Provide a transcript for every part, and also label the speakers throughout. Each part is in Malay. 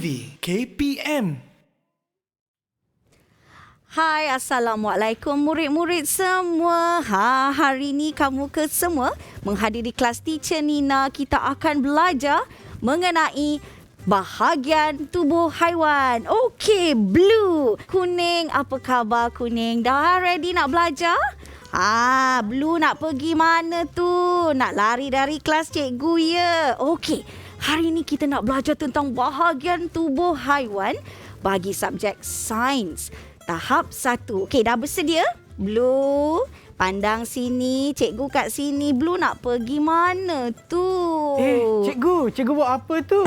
Speaker 1: TV KPM.
Speaker 2: Hai, Assalamualaikum murid-murid semua. Hari ni kamu ke semua menghadiri kelas Teacher Nina. Kita akan belajar mengenai bahagian tubuh haiwan. Okey, blue. Kuning, apa khabar kuning? Dah ready nak belajar? Blue nak pergi mana tu? Nak lari dari kelas cikgu ya? Okey, hari ni kita nak belajar tentang bahagian tubuh haiwan bagi subjek sains. Tahap 1. Okey, dah bersedia? Blue, pandang sini. Cikgu kat sini. Blue nak pergi mana tu?
Speaker 1: Cikgu buat apa tu?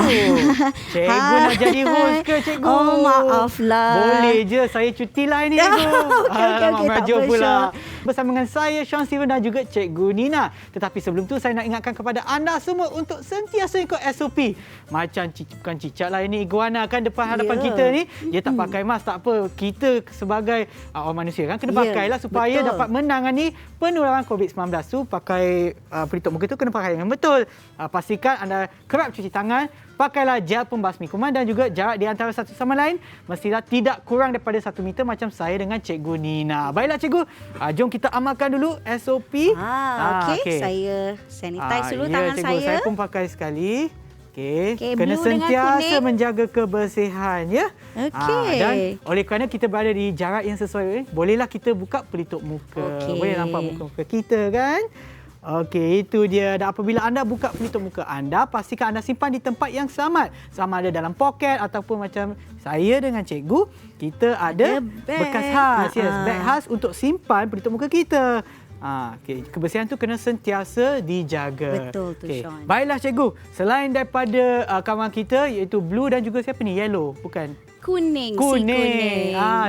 Speaker 1: Cikgu nak jadi host ke cikgu?
Speaker 2: Oh, maaflah.
Speaker 1: Boleh je, saya cuti lah ini cikgu.
Speaker 2: Okey, tak apa,
Speaker 1: pula. Bersama dengan saya, Sean Steven dan juga Cikgu Nina. Tetapi sebelum tu, saya nak ingatkan kepada anda semua untuk sentiasa ikut SOP. Macam bukan cicak lah ini, iguana kan hadapan kita ni. Dia tak pakai mask, tak apa. Kita sebagai orang manusia kan kena pakailah supaya dapat menangani penularan COVID-19 tu. Pakai pelitup muka tu kena pakai yang betul. Pastikan anda kerap cuci tangan. Pakailah gel pembasmi kuman dan juga jarak di antara satu sama lain mestilah tidak kurang daripada 1 meter macam saya dengan Cikgu Nina. Baiklah cikgu, jom kita amalkan dulu SOP.
Speaker 2: Okey. Saya sanitize dulu tangan
Speaker 1: cikgu,
Speaker 2: saya.
Speaker 1: Saya pun pakai sekali. Okey,
Speaker 2: blue
Speaker 1: kena
Speaker 2: dengan
Speaker 1: sentiasa
Speaker 2: kuning.
Speaker 1: menjaga kebersihan ya.
Speaker 2: Okey.
Speaker 1: Dan oleh kerana kita berada di jarak yang sesuai, bolehlah kita buka pelitup muka. Boleh nampak muka kita kan? Okey, itu dia. Dan apabila anda buka pelitup muka anda, pastikan anda simpan di tempat yang selamat. Sama ada dalam poket ataupun macam saya dengan cikgu, kita ada bekas khas, beg khas untuk simpan pelitup muka kita. Okay. Kebersihan tu kena sentiasa dijaga.
Speaker 2: Betul tu, Sean.
Speaker 1: Baiklah cikgu, selain daripada kawan kita iaitu blue dan juga siapa ni? Yellow, bukan?
Speaker 2: Kuning.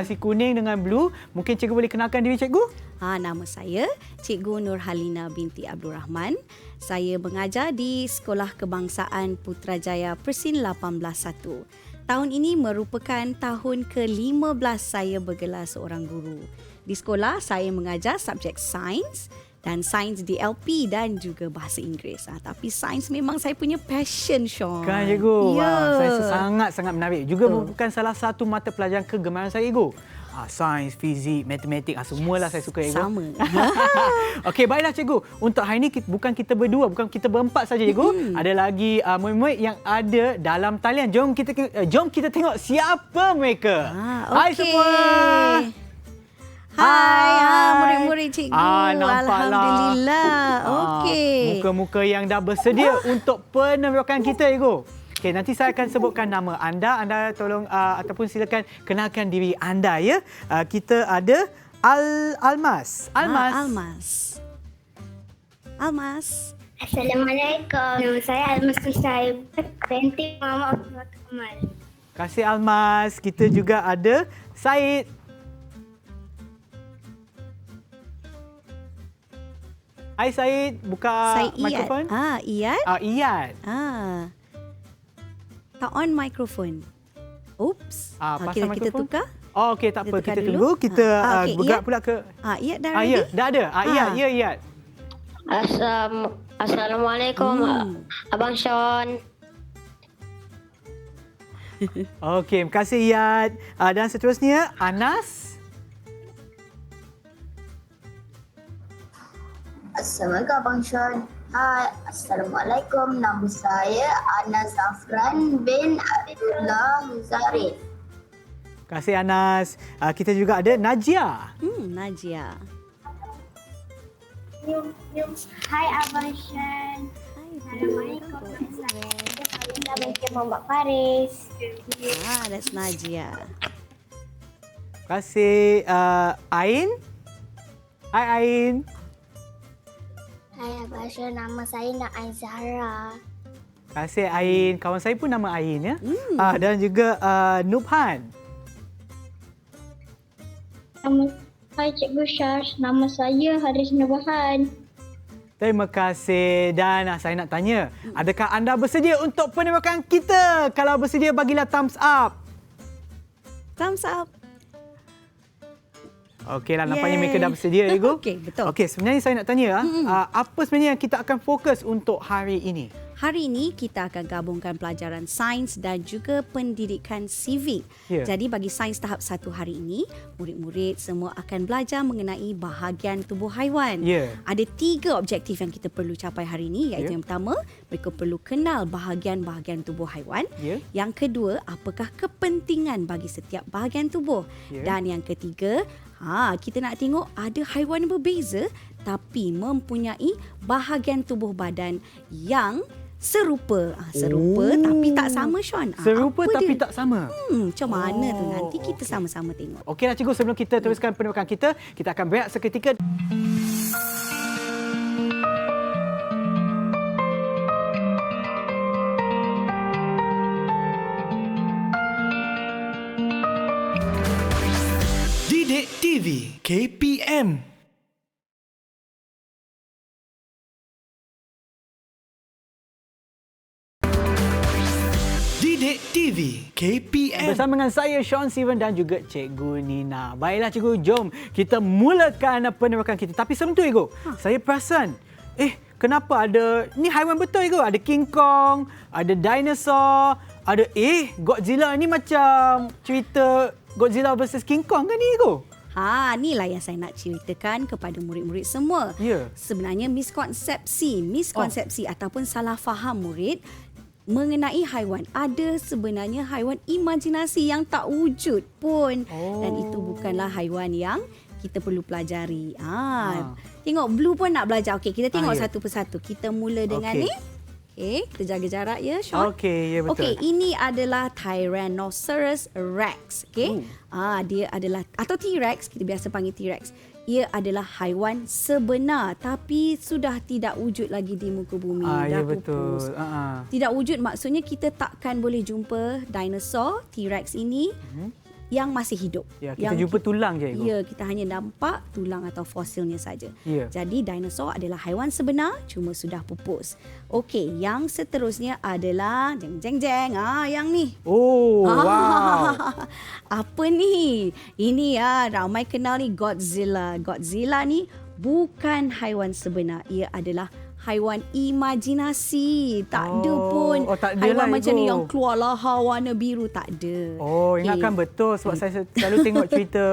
Speaker 1: Si kuning dengan blue. Mungkin cikgu boleh kenalkan diri cikgu?
Speaker 2: Nama saya Cikgu Nurhalina binti Abdul Rahman. Saya mengajar di Sekolah Kebangsaan Putrajaya Persin 181. Tahun ini merupakan tahun ke-15 saya bergelar seorang guru. Di sekolah saya mengajar subjek sains dan sains DLP dan juga bahasa Inggeris. Tapi sains memang saya punya passion, Sean.
Speaker 1: Kan cikgu?
Speaker 2: Ya.
Speaker 1: Sains sangat-sangat menarik. Juga merupakan salah satu mata pelajaran kegemaran saya cikgu. Sains, fizik, matematik, semualah saya suka cikgu.
Speaker 2: Sama.
Speaker 1: Okey, baiklah cikgu. Untuk hari ini bukan kita berdua, bukan kita berempat saja cikgu. Ada lagi murid-murid yang ada dalam talian. Jom kita tengok siapa mereka. Hai semua.
Speaker 2: Hai, murid-murid cikgu.
Speaker 1: Nampaklah.
Speaker 2: Alhamdulillah. Okey.
Speaker 1: Muka-muka yang dah bersedia untuk penerokan kita cikgu. Okey, nanti saya akan sebutkan nama anda. Anda tolong ataupun silakan kenalkan diri anda ya. Kita ada Almas.
Speaker 3: Assalamualaikum. Nama saya Almas Kusaib binti Muhammad Abdul Kamal.
Speaker 1: Terima kasih Almas. Kita juga ada Said. Hai Said, buka mikrofon.
Speaker 2: Iyad.
Speaker 1: Iyad.
Speaker 2: Tak on mikrofon. Oops. Kita tukar.
Speaker 1: Okey, tak apa. Kita
Speaker 2: dulu.
Speaker 1: tunggu. Kita bergerak pula ke...
Speaker 2: Iyad dah ready?
Speaker 1: Dah ada. Iyad.
Speaker 3: Assalamualaikum Abang Sean.
Speaker 1: Okey, terima kasih Iyad. Dan seterusnya, Anas.
Speaker 4: Assalamualaikum Abang Sean. Hai, Assalamualaikum. Nama saya Anas Zafran bin Abdullah Zarif.
Speaker 1: Terima kasih Anas. Kita juga ada Najia.
Speaker 2: Najia.
Speaker 3: Hai Abang Sean. Assalamualaikum. Saya binti Muhammad Faris.
Speaker 2: That's Najia.
Speaker 1: Terima kasih Ain. Hai Ain.
Speaker 3: Hai Abang Sean, nama saya Naim Zahra.
Speaker 1: Terima kasih Ain. Kawan saya pun nama Ain ya. Dan juga Nubhan.
Speaker 3: Hai Cikgu Syarsh, nama saya Haris Nubahan.
Speaker 1: Terima kasih. Dan saya nak tanya, adakah anda bersedia untuk penerokan kita? Kalau bersedia, bagilah thumbs up.
Speaker 2: Thumbs up.
Speaker 1: Okeylah, nampaknya
Speaker 2: Yay.
Speaker 1: mereka dah bersedia, Ego.
Speaker 2: Okey, betul.
Speaker 1: Okey, sebenarnya saya nak tanya, apa sebenarnya yang kita akan fokus untuk hari ini?
Speaker 2: Hari ini kita akan gabungkan pelajaran sains dan juga pendidikan civic.
Speaker 1: Ya.
Speaker 2: Jadi bagi sains tahap 1 hari ini, murid-murid semua akan belajar mengenai bahagian tubuh haiwan.
Speaker 1: Ya.
Speaker 2: Ada 3 objektif yang kita perlu capai hari ini, iaitu
Speaker 1: Ya.
Speaker 2: yang pertama, mereka perlu kenal bahagian-bahagian tubuh haiwan.
Speaker 1: Ya.
Speaker 2: Yang kedua, apakah kepentingan bagi setiap bahagian tubuh.
Speaker 1: Ya.
Speaker 2: Dan yang ketiga, kita nak tengok ada haiwan yang berbeza tapi mempunyai bahagian tubuh badan yang serupa. Serupa tapi tak sama, Sean.
Speaker 1: Serupa
Speaker 2: apa
Speaker 1: tapi
Speaker 2: dia?
Speaker 1: tak sama.
Speaker 2: Macam mana tu? Nanti kita
Speaker 1: okey.
Speaker 2: sama-sama tengok.
Speaker 1: Okeylah cikgu, sebelum kita teruskan penerokan kita akan berehat seketika.
Speaker 5: Didik TV KPM. Didik TV KPM.
Speaker 1: Bersama dengan saya, Sean Steven dan juga Cikgu Nina. Baiklah cikgu, jom kita mulakan penerokan kita. Tapi sebelum tu, Ego, saya perasan, kenapa ada, ni haiwan betul, Ego? Ada King Kong, ada dinosaur, ada, Godzilla ni macam cerita Godzilla versus King Kong kan ni, Ego?
Speaker 2: Inilah yang saya nak ceritakan kepada murid-murid semua.
Speaker 1: Ya.
Speaker 2: Sebenarnya miskonsepsi ataupun salah faham murid mengenai haiwan. Ada sebenarnya haiwan imajinasi yang tak wujud pun. Dan itu bukanlah haiwan yang kita perlu pelajari. Tengok Blue pun nak belajar. Okey, kita tengok
Speaker 1: Ya.
Speaker 2: satu persatu. Kita mula dengan
Speaker 1: Okey.
Speaker 2: ni. Okey, kita jaga jarak ya, Sean.
Speaker 1: Okey, ya betul.
Speaker 2: Okey, ini adalah Tyrannosaurus Rex. Okey. Dia adalah, atau T-Rex, kita biasa panggil T-Rex. Ia adalah haiwan sebenar tapi sudah tidak wujud lagi di muka bumi.
Speaker 1: Ya
Speaker 2: Dah
Speaker 1: betul.
Speaker 2: pupus. Tidak wujud maksudnya kita takkan boleh jumpa dinosaur T-Rex ini yang masih hidup.
Speaker 1: Ya, kita
Speaker 2: yang
Speaker 1: jumpa tulang je, Ego.
Speaker 2: Ya, kita hanya nampak tulang atau fosilnya saja.
Speaker 1: Ya.
Speaker 2: Jadi dinosaur adalah haiwan sebenar cuma sudah pupus. Okey, yang seterusnya adalah jeng. Yang ni.
Speaker 1: Oh, wow.
Speaker 2: Apa ni? Ini ramai kenal ni Godzilla. Godzilla ni bukan haiwan sebenar. Ia adalah haiwan imajinasi. Tak ada pun
Speaker 1: tak ada
Speaker 2: haiwan
Speaker 1: lah,
Speaker 2: macam ni
Speaker 1: Ego.
Speaker 2: yang keluar lahar warna biru. Tak ada.
Speaker 1: Ingatkan betul sebab saya selalu tengok cerita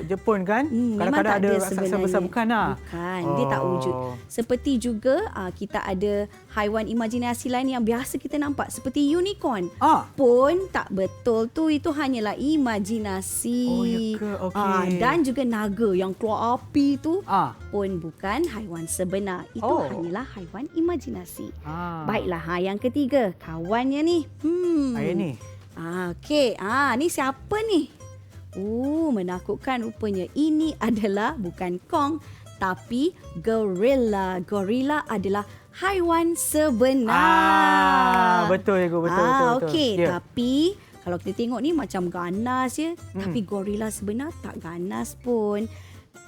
Speaker 1: Jepun kan. Kadang-kadang
Speaker 2: memang tak
Speaker 1: ada
Speaker 2: ada
Speaker 1: raksasa
Speaker 2: sebenarnya.
Speaker 1: besar, bukan lah.
Speaker 2: Bukan, dia tak wujud. Seperti juga kita ada haiwan imajinasi lain yang biasa kita nampak seperti unicorn. Pun tak betul tu, itu hanyalah imajinasi.
Speaker 1: Oh, ya ke? Okey.
Speaker 2: Dan juga naga yang keluar api tu pun bukan haiwan sebenar. Itu hanyalah haiwan imajinasi. Baiklah, yang ketiga, kawannya ni.
Speaker 1: Ni.
Speaker 2: Okey, ni siapa ni? Menakutkan rupanya. Ini adalah bukan Kong tapi gorilla. Gorilla adalah haiwan sebenar.
Speaker 1: Betul, Ego, betul.
Speaker 2: Okey,
Speaker 1: Ya.
Speaker 2: tapi kalau kita tengok ni macam ganas je, tapi gorilla sebenar tak ganas pun.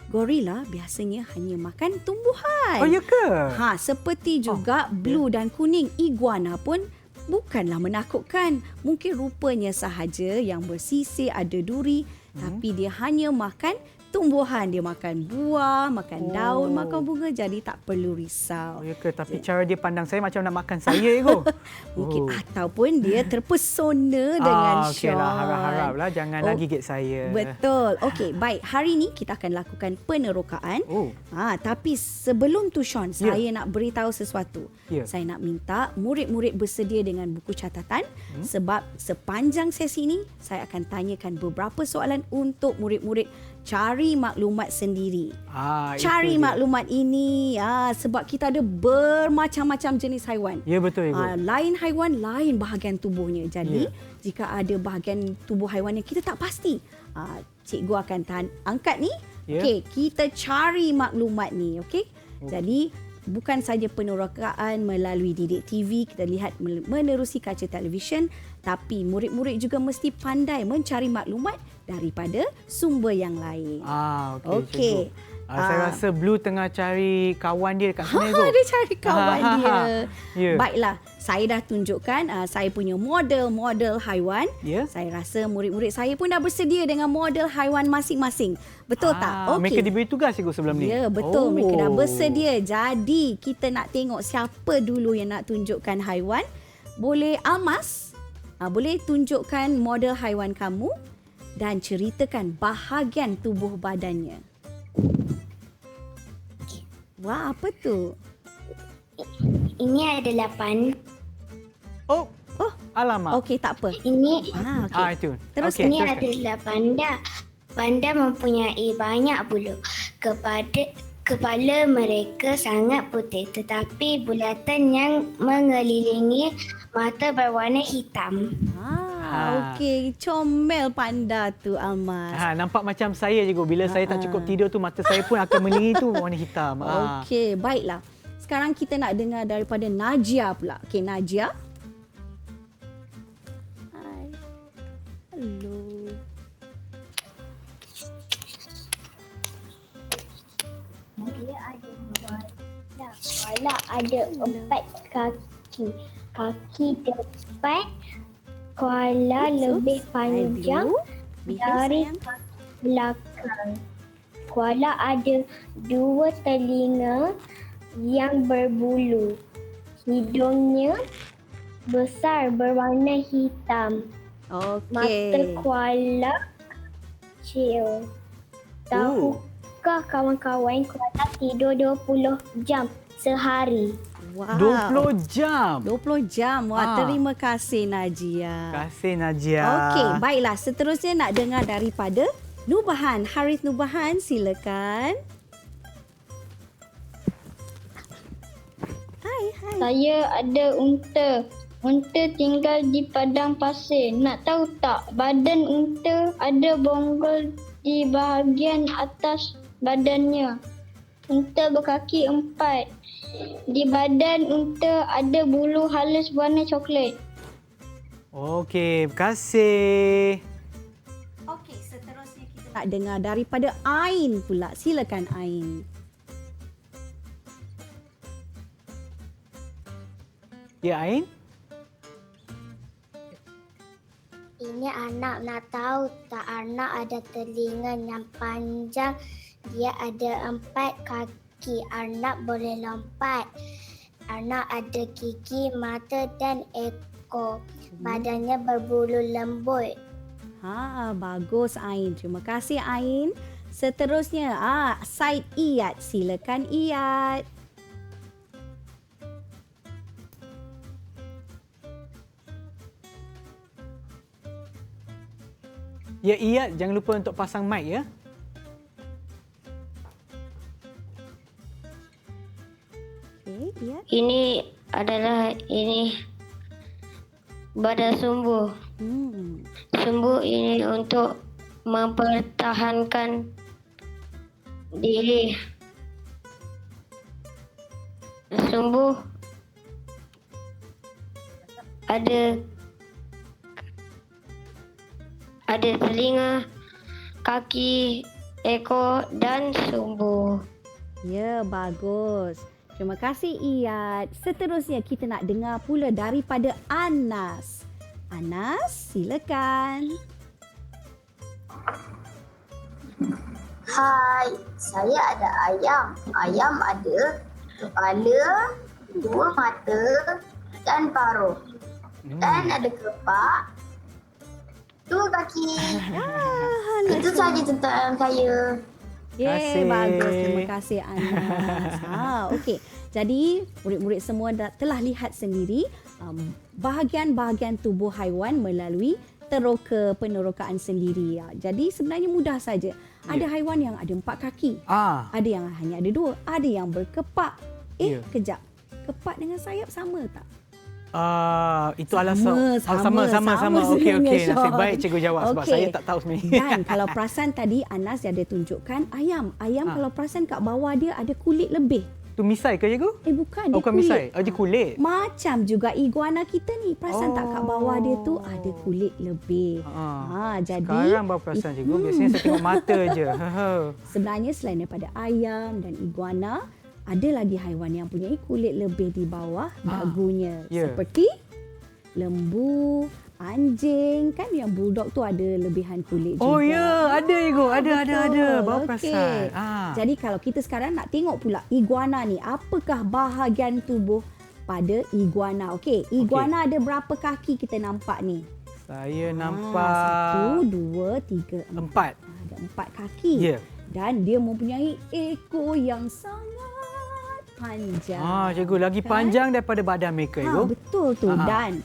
Speaker 2: Gorilla biasanya hanya makan tumbuhan.
Speaker 1: Oh, ya ke?
Speaker 2: Seperti juga blue dan kuning, iguana pun bukanlah menakutkan. Mungkin rupanya sahaja yang bersisir, ada duri, tapi dia hanya makan tumbuhan. Dia makan buah, makan daun, makan bunga, jadi tak perlu risau.
Speaker 1: Oh, ya ke? Tapi cara dia pandang saya macam nak makan saya, Ego.
Speaker 2: Mungkin ataupun dia terpesona dengan Sean.
Speaker 1: Okeylah, harap-haraplah janganlah gigit saya.
Speaker 2: Betul. Okey, baik. Hari ini kita akan lakukan penerokaan. Tapi sebelum tu, Sean, saya nak beritahu sesuatu. Saya nak minta murid-murid bersedia dengan buku catatan sebab sepanjang sesi ini saya akan tanyakan beberapa soalan untuk murid-murid cari maklumat sendiri. Cari maklumat ini sebab kita ada bermacam-macam jenis haiwan.
Speaker 1: Ya, betul, Ibu.
Speaker 2: Lain haiwan, lain bahagian tubuhnya. Jadi, jika ada bahagian tubuh haiwan yang kita tak pasti, cikgu akan angkat ni. Okey, kita cari maklumat ni, okey? Jadi, bukan saja penerokaan melalui Didik TV, kita lihat menerusi kaca televisyen, tapi murid-murid juga mesti pandai mencari maklumat daripada sumber yang lain.
Speaker 1: Okey. Saya rasa Blue tengah cari kawan dia dekat sini tu.
Speaker 2: Dia cari kawan dia.
Speaker 1: Ya.
Speaker 2: Baiklah, saya dah tunjukkan saya punya model-model haiwan.
Speaker 1: Ya.
Speaker 2: Saya rasa murid-murid saya pun dah bersedia dengan model haiwan masing-masing. Betul tak? Okey.
Speaker 1: Mereka diberi tugas cikgu sebelum ni.
Speaker 2: Ya, betul. Mereka dah bersedia. Jadi, kita nak tengok siapa dulu yang nak tunjukkan haiwan. Boleh Almas, boleh tunjukkan model haiwan kamu dan ceritakan bahagian tubuh badannya. Wah, apa tu?
Speaker 3: Ini ada 8.
Speaker 1: Oh, alamak.
Speaker 2: Okey, tak apa.
Speaker 3: Ini
Speaker 2: Okey.
Speaker 1: Itu.
Speaker 2: Terus
Speaker 1: Okey,
Speaker 3: ini
Speaker 1: teruskan.
Speaker 3: adalah panda. Panda mempunyai banyak bulu. Kepala mereka sangat putih tetapi bulatan yang mengelilingi mata berwarna hitam.
Speaker 2: Okey. Comel panda tu, Almas.
Speaker 1: Nampak macam saya juga. Bila saya tak cukup tidur tu, mata saya pun akan meliring tu warna hitam.
Speaker 2: Okey, baiklah. Sekarang kita nak dengar daripada Najia pula. Okey, Najia. Hai. Hello.
Speaker 3: Kepala ada 4 kaki. Kaki depan kepala lebih panjang dari kaki belakang. Koala ada 2 telinga yang berbulu. Hidungnya besar berwarna hitam. Mata
Speaker 2: Okey.
Speaker 3: koala kecil. Tahukah kawan-kawan koala tidur 20 jam sehari?
Speaker 2: Wow.
Speaker 1: 20 jam.
Speaker 2: 20 jam. Wah, terima kasih Najia.
Speaker 1: Terima kasih Najia.
Speaker 2: Okey, baiklah. Seterusnya nak dengar daripada Nubahan. Harith Nubahan, silakan. Hai.
Speaker 6: Saya ada unta. Unta tinggal di padang pasir. Nak tahu tak, badan unta ada bonggol di bahagian atas badannya. Unta berkaki 4. Di badan unta ada bulu halus warna coklat.
Speaker 1: Okey, terima kasih.
Speaker 2: Okey, seterusnya kita nak dengar daripada Ain pula. Silakan Ain.
Speaker 1: Ya, Ain.
Speaker 3: Ini anak nak tahu tak, anak ada telinga yang panjang. Dia ada 4 kaki. Anak boleh lompat. Anak ada gigi, mata dan ekor. Badannya berbulu lembut.
Speaker 2: Bagus Ain. Terima kasih Ain. Seterusnya, Said Iyad. Silakan Iyad.
Speaker 1: Ya, Iyad, jangan lupa untuk pasang mic ya.
Speaker 2: Okey, Iyad.
Speaker 6: Ini adalah badan sumbu. Sumbu ini untuk mempertahankan diri. Sumbu ada telinga, kaki, ekor dan sumbu.
Speaker 2: Ya, bagus. Terima kasih Iyad. Seterusnya kita nak dengar pula daripada Anas. Anas, silakan.
Speaker 4: Hai, saya ada ayam. Ayam ada kepala, 2 mata dan paruh. Dan ada kepak, 2 kaki. Itu sahaja tentang saya.
Speaker 1: Kasih.
Speaker 2: Bagus. Terima kasih Anas. Okey. Jadi, murid-murid semua telah lihat sendiri bahagian-bahagian tubuh haiwan melalui teroka penerokaan sendiri. Jadi, sebenarnya mudah saja. Ada haiwan yang ada 4 kaki. Ada yang hanya ada 2. Ada yang berkepak. Kejap. Kepak dengan sayap sama tak?
Speaker 1: Itu alasan sama. Okey. Nasib baik cikgu jawab sebab saya tak tahu sebenarnya.
Speaker 2: Dan kalau perasan tadi Anas dia ada tunjukkan ayam. Ayam kalau perasan kat bawah dia ada kulit lebih.
Speaker 1: Tu misai ke cikgu?
Speaker 2: Bukan, dia
Speaker 1: Bukan
Speaker 2: kulit.
Speaker 1: misai. Oh, dia kulit.
Speaker 2: Macam juga iguana kita ni. Perasan tak kat bawah dia tu ada kulit lebih. Jadi
Speaker 1: Sekarang baru perasan cikgu. Biasanya saya tengok mata je.
Speaker 2: sebenarnya selain daripada ayam dan iguana, ada lagi haiwan yang punya kulit lebih di bawah dagunya.
Speaker 1: Ya.
Speaker 2: Seperti lembu, anjing. Kan yang bulldog tu ada lebihan kulit juga.
Speaker 1: Oh ya, ada cikgu. Ada. Baru
Speaker 2: Okey.
Speaker 1: perasan.
Speaker 2: Jadi kalau kita sekarang nak tengok pula iguana ni, apakah bahagian tubuh pada iguana? Okey, iguana ada berapa kaki kita nampak ni?
Speaker 1: Saya nampak
Speaker 2: 1, 2, 3, 4.
Speaker 1: 4.
Speaker 2: Ada 4 kaki.
Speaker 1: Ya.
Speaker 2: Dan dia mempunyai ekor yang sangat panjang.
Speaker 1: Cikgu, lagi panjang daripada badan mereka, cikgu.
Speaker 2: Betul tu. Dan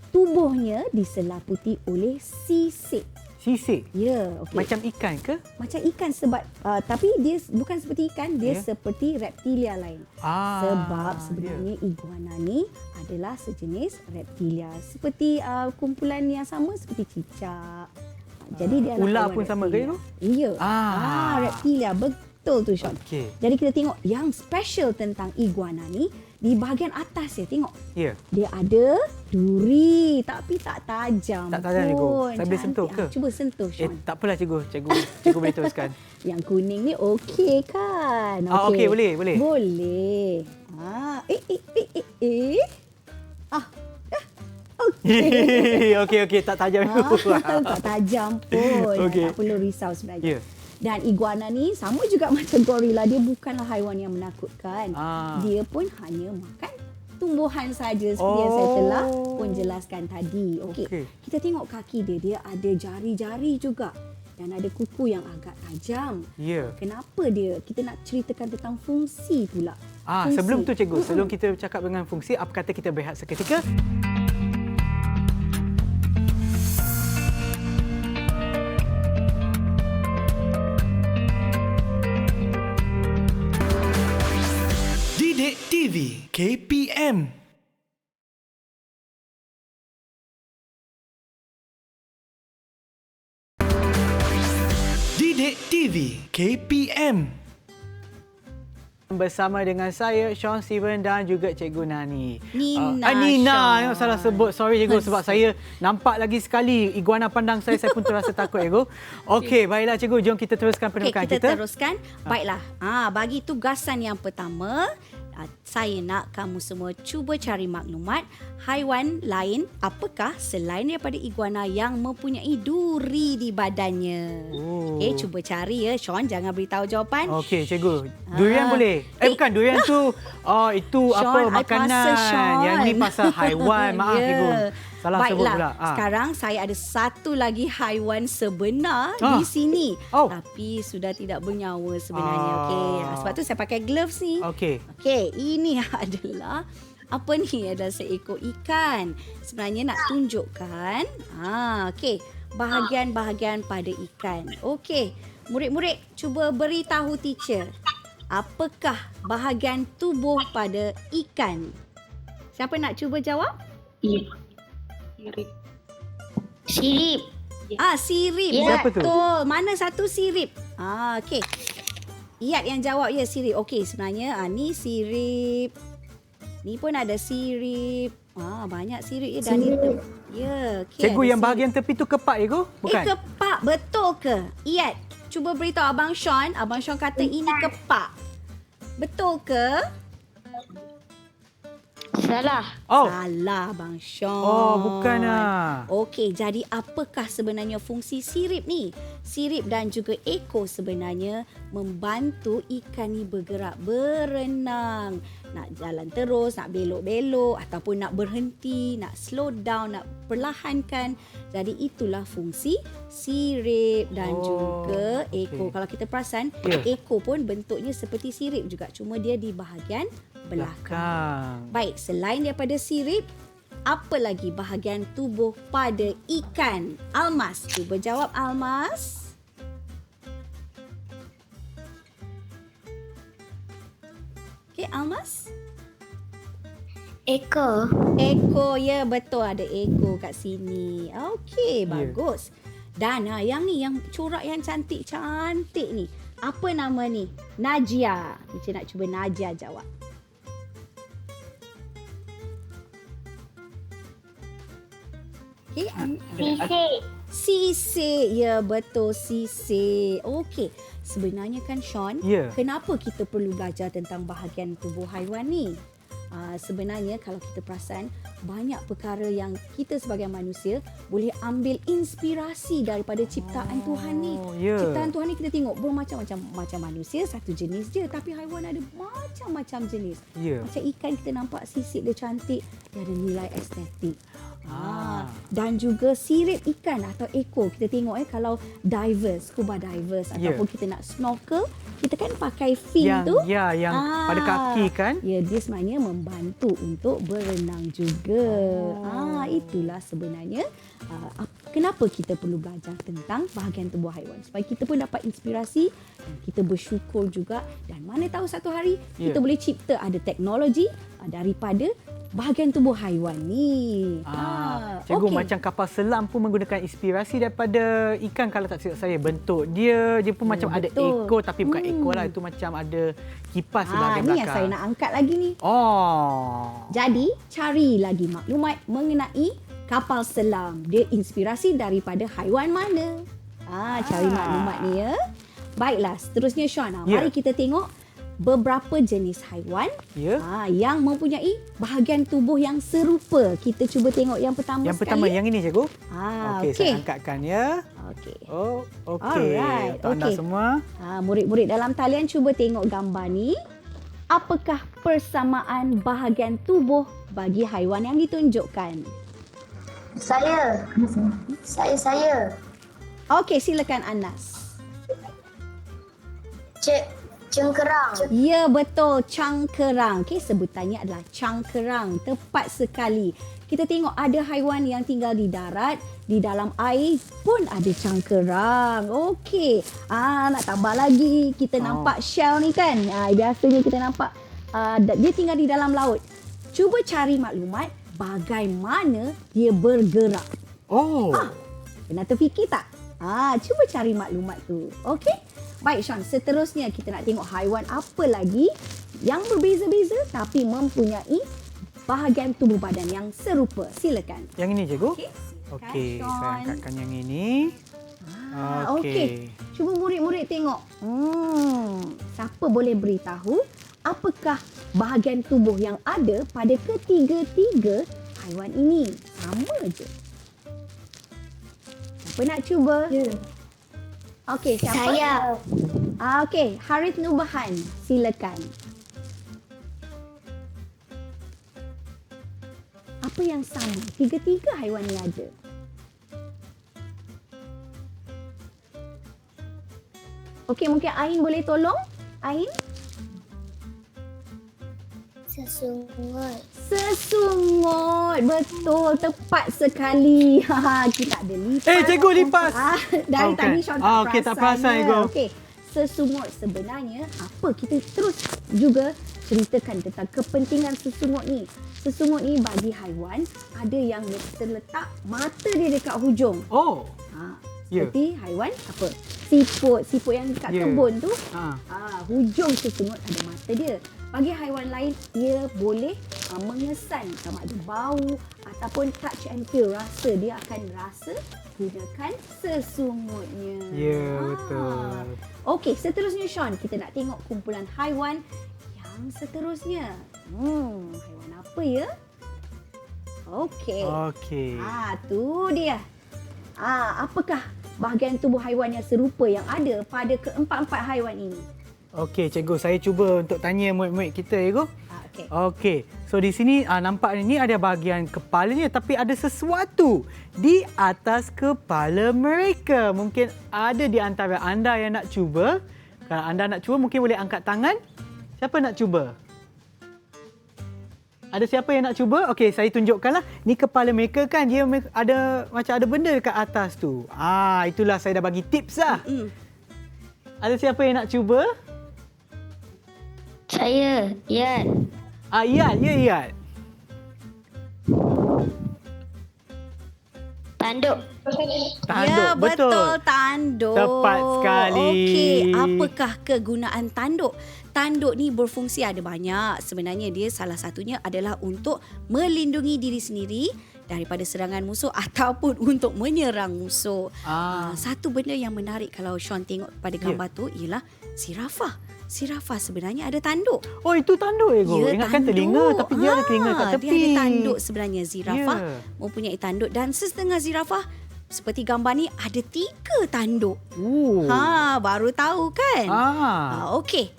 Speaker 2: tubuhnya diselaputi oleh sisik.
Speaker 1: Sisik.
Speaker 2: Ya, okey.
Speaker 1: Macam ikan ke?
Speaker 2: Macam ikan sebab tapi dia bukan seperti ikan, dia seperti reptilia lain. Sebab sebenarnya iguana ni adalah sejenis reptilia. Seperti kumpulan yang sama seperti cicak. Jadi dia
Speaker 1: ular
Speaker 2: adalah
Speaker 1: pun sama ke, cikgu?
Speaker 2: Ya. Reptilia. Betul tu, Sean.
Speaker 1: Okey.
Speaker 2: Jadi kita tengok yang special tentang iguana ni di bahagian atas ya, tengok.
Speaker 1: Ya.
Speaker 2: Dia ada duri tapi tak tajam.
Speaker 1: Tak tajam, cikgu. Saya boleh sentuh ke?
Speaker 2: Cuba sentuh, Sean.
Speaker 1: Tak apalah cikgu. Cikgu boleh teruskan.
Speaker 2: Yang kuning ni okey kan?
Speaker 1: Okey, boleh.
Speaker 2: Boleh. Okey.
Speaker 1: Okey, tak tajam.
Speaker 2: Tak tajam pun.
Speaker 1: Okey.
Speaker 2: Tak perlu risau sebenarnya.
Speaker 1: Ya.
Speaker 2: Dan iguana ni sama juga macam gorila. Dia bukanlah haiwan yang menakutkan. Dia pun hanya makan tumbuhan saja seperti yang saya telah pun jelaskan tadi. Okey. Kita tengok kaki dia. Dia ada jari-jari juga. Dan ada kuku yang agak tajam.
Speaker 1: Ya.
Speaker 2: Kenapa dia? Kita nak ceritakan tentang fungsi pula. Fungsi.
Speaker 1: Sebelum tu cikgu, sebelum kita bercakap dengan fungsi, apa kata kita berehat seketika?
Speaker 5: Didik TV KPM. Didik TV KPM.
Speaker 1: Bersama dengan saya, Sean Steven dan juga Cikgu Nani.
Speaker 2: Nina.
Speaker 1: Nina,
Speaker 2: Sean.
Speaker 1: salah sebut. Sorry cikgu sebab saya nampak lagi sekali iguana pandang saya pun terasa takut cikgu. Okey, baiklah cikgu, jom kita teruskan penukaran
Speaker 2: Okey, kita
Speaker 1: kita.
Speaker 2: teruskan. Baiklah. Bagi tugasan yang pertama, saya nak kamu semua cuba cari maklumat haiwan lain apakah selain daripada iguana yang mempunyai duri di badannya. Okey, cuba cari ya. Sean, jangan beritahu jawapan.
Speaker 1: Okey, cikgu. Durian boleh? Bukan, durian tu itu
Speaker 2: Sean,
Speaker 1: apa
Speaker 2: I
Speaker 1: makanan.
Speaker 2: pasal Sean.
Speaker 1: Yang ni pasal haiwan. Maaf cikgu. Salah sebut
Speaker 2: Baiklah,
Speaker 1: pula.
Speaker 2: sekarang saya ada satu lagi haiwan sebenar di sini. Tapi sudah tidak bernyawa sebenarnya. Okey, sebab tu saya pakai gloves ni.
Speaker 1: Okey.
Speaker 2: Okey, ini adalah apa ni? Adalah seekor ikan. Sebenarnya nak tunjukkan. Okey, bahagian-bahagian pada ikan. Okey, murid-murid cuba beritahu teacher. Apakah bahagian tubuh pada ikan? Siapa nak cuba jawab?
Speaker 6: Sirip.
Speaker 2: Sirip.
Speaker 6: Ya.
Speaker 1: Siapa tu?
Speaker 2: Betul. Mana satu sirip? Okey. Iyat yang jawab ya sirip. Okey, sebenarnya ni sirip. Ni pun ada sirip. Banyak sirip ya dan itu. Ya, okey.
Speaker 1: Cikgu, yang bahagian tepi tu kepak cikgu? Bukan?
Speaker 2: Kepak. Betul ke? Iyat, cuba beritahu Abang Sean. Abang Sean kata ini kepak. Betul ke?
Speaker 6: Salah.
Speaker 2: Salah Abang Sean.
Speaker 1: Bukan
Speaker 2: Okey, jadi apakah sebenarnya fungsi sirip ni? Sirip dan juga ekor sebenarnya membantu ikan ni bergerak, berenang. Nak jalan terus, nak belok-belok ataupun nak berhenti, nak slow down, nak perlahankan. Jadi itulah fungsi sirip dan juga ekor. Kalau kita perasan, ekor pun bentuknya seperti sirip juga. Cuma dia di bahagian belakang. Baik, selain daripada sirip, apa lagi bahagian tubuh pada ikan? Almas, cuba jawab Almas. Okey, Almas?
Speaker 3: Ekor.
Speaker 2: Ekor, ya betul, ada ekor kat sini. Okey, bagus. Dan yang ni, yang corak yang cantik-cantik ni. Apa nama ni? Najia. Encik nak cuba Najia jawab. Okay. Sisik. Ya, betul, sisik. Okey. Sebenarnya kan Sean, kenapa kita perlu belajar tentang bahagian tubuh haiwan ni? Sebenarnya kalau kita perasan, banyak perkara yang kita sebagai manusia boleh ambil inspirasi daripada ciptaan Tuhan ni. Ciptaan Tuhan ni kita tengok bermacam-macam. Macam manusia satu jenis je, tapi haiwan ada macam-macam jenis. Macam ikan kita nampak sisik dia cantik, dia ada nilai estetik. Dan juga sirip ikan atau ekor kita tengok kalau divers, scuba divers ataupun kita nak snorkel, kita kan pakai fin tu.
Speaker 1: Yang pada kaki kan.
Speaker 2: Ya, dia sebenarnya membantu untuk berenang juga. Itulah sebenarnya kenapa kita perlu belajar tentang bahagian tubuh haiwan. Supaya kita pun dapat inspirasi dan kita bersyukur juga. Dan mana tahu satu hari kita boleh cipta ada teknologi daripada bahagian tubuh haiwan ni.
Speaker 1: Cikgu, macam kapal selam pun menggunakan inspirasi daripada ikan kalau tak silap saya. Bentuk dia pun macam ada ekor tapi bukan ekor lah. Itu macam ada kipas sebahagian belakang.
Speaker 2: Ini yang saya nak angkat lagi ni. Jadi, cari lagi maklumat mengenai kapal selam. Dia inspirasi daripada haiwan mana? Cari maklumat ni ya. Baiklah, seterusnya Sean. Mari kita tengok beberapa jenis haiwan yang mempunyai bahagian tubuh yang serupa. Kita cuba tengok yang pertama sekali.
Speaker 1: Yang pertama, yang ini cikgu. Okey, saya angkatkan ya.
Speaker 2: Okey.
Speaker 1: Okey. Untuk anda semua.
Speaker 2: Murid-murid dalam talian cuba tengok gambar ni. Apakah persamaan bahagian tubuh bagi haiwan yang ditunjukkan?
Speaker 4: Saya.
Speaker 2: Okey, silakan Anas.
Speaker 4: Cengkerang.
Speaker 2: Ya, betul. Cangkerang. Okey, sebutannya adalah cangkerang. Tepat sekali. Kita tengok ada haiwan yang tinggal di darat, di dalam air pun ada cangkerang. Okey. Nak tambah lagi, kita nampak shell ni kan. Biasanya kita nampak dia tinggal di dalam laut. Cuba cari maklumat bagaimana dia bergerak. Pernah terfikir tak? Cuba cari maklumat tu. Okey? Baik Sean, seterusnya kita nak tengok haiwan apa lagi yang berbeza-beza tapi mempunyai bahagian tubuh badan yang serupa. Silakan.
Speaker 1: Yang ini cikgu.
Speaker 2: Okey,
Speaker 1: saya angkatkan yang ini.
Speaker 2: Okey. Cuba murid-murid tengok. Siapa boleh beritahu apakah bahagian tubuh yang ada pada ketiga-tiga haiwan ini? Sama je. Siapa nak cuba? Okey, siapa?
Speaker 3: Saya.
Speaker 2: Okey, Harith Nubahan, silakan. Apa yang sama? Tiga-tiga haiwan ni ada. Okey, mungkin Ain boleh tolong? Ain?
Speaker 3: Sesungut.
Speaker 2: Sesungut. Betul, tepat sekali. Kita ada lipas.
Speaker 1: Cikgu lipas.
Speaker 2: Dari tadi Sean tak perasan.
Speaker 1: Cikgu.
Speaker 2: Okey. Sesungut sebenarnya apa? Kita terus juga ceritakan tentang kepentingan sesungut ni. Sesungut ni bagi haiwan ada yang terletak mata dia dekat hujung. Seperti haiwan apa? Siput yang dekat kebun tu. Hujung sesungut ada mata dia. Bagi haiwan lain, ia boleh mengesan sama ada bau ataupun touch and feel. Rasa dia akan rasa gunakan sesungutnya.
Speaker 1: Ya, betul.
Speaker 2: Okey, seterusnya Sean, kita nak tengok kumpulan haiwan yang seterusnya. Haiwan apa ya? Okey. Tu dia. Apakah bahagian tubuh haiwan yang serupa yang ada pada keempat-empat haiwan ini?
Speaker 1: Okey, cikgu, saya cuba untuk tanya murid-murid kita, cikgu. Okey. So di sini nampak ini ada bahagian kepalanya tapi ada sesuatu di atas kepala mereka. Mungkin ada di antara anda yang nak cuba. Kalau anda nak cuba mungkin boleh angkat tangan. Siapa nak cuba? Ada siapa yang nak cuba? Okey, saya tunjukkanlah. Ni kepala mereka kan, dia ada macam ada benda dekat atas tu. Itulah saya dah bagi tips lah. Ada siapa yang nak cuba?
Speaker 6: Saya, Iyad.
Speaker 1: Iyad.
Speaker 6: Tanduk.
Speaker 1: Tanduk,
Speaker 2: Ya, betul. Tanduk.
Speaker 1: Tepat sekali.
Speaker 2: Okey, apakah kegunaan tanduk? Tanduk ni berfungsi ada banyak. Sebenarnya dia salah satunya adalah untuk melindungi diri sendiri daripada serangan musuh ataupun untuk menyerang musuh. Satu benda yang menarik kalau Sean tengok pada gambar tu ialah zirafah. Zirafah sebenarnya ada tanduk.
Speaker 1: Oh, itu tanduk Ego.
Speaker 2: Ya,
Speaker 1: Ingatkan
Speaker 2: tanduk.
Speaker 1: telinga tapi dia ada telinga kat tepi.
Speaker 2: Dia ada tanduk sebenarnya. Zirafah
Speaker 1: Ya.
Speaker 2: mempunyai tanduk dan setengah zirafah seperti gambar ni ada 3 tanduk.
Speaker 1: Oh.
Speaker 2: Baru tahu kan? Okey.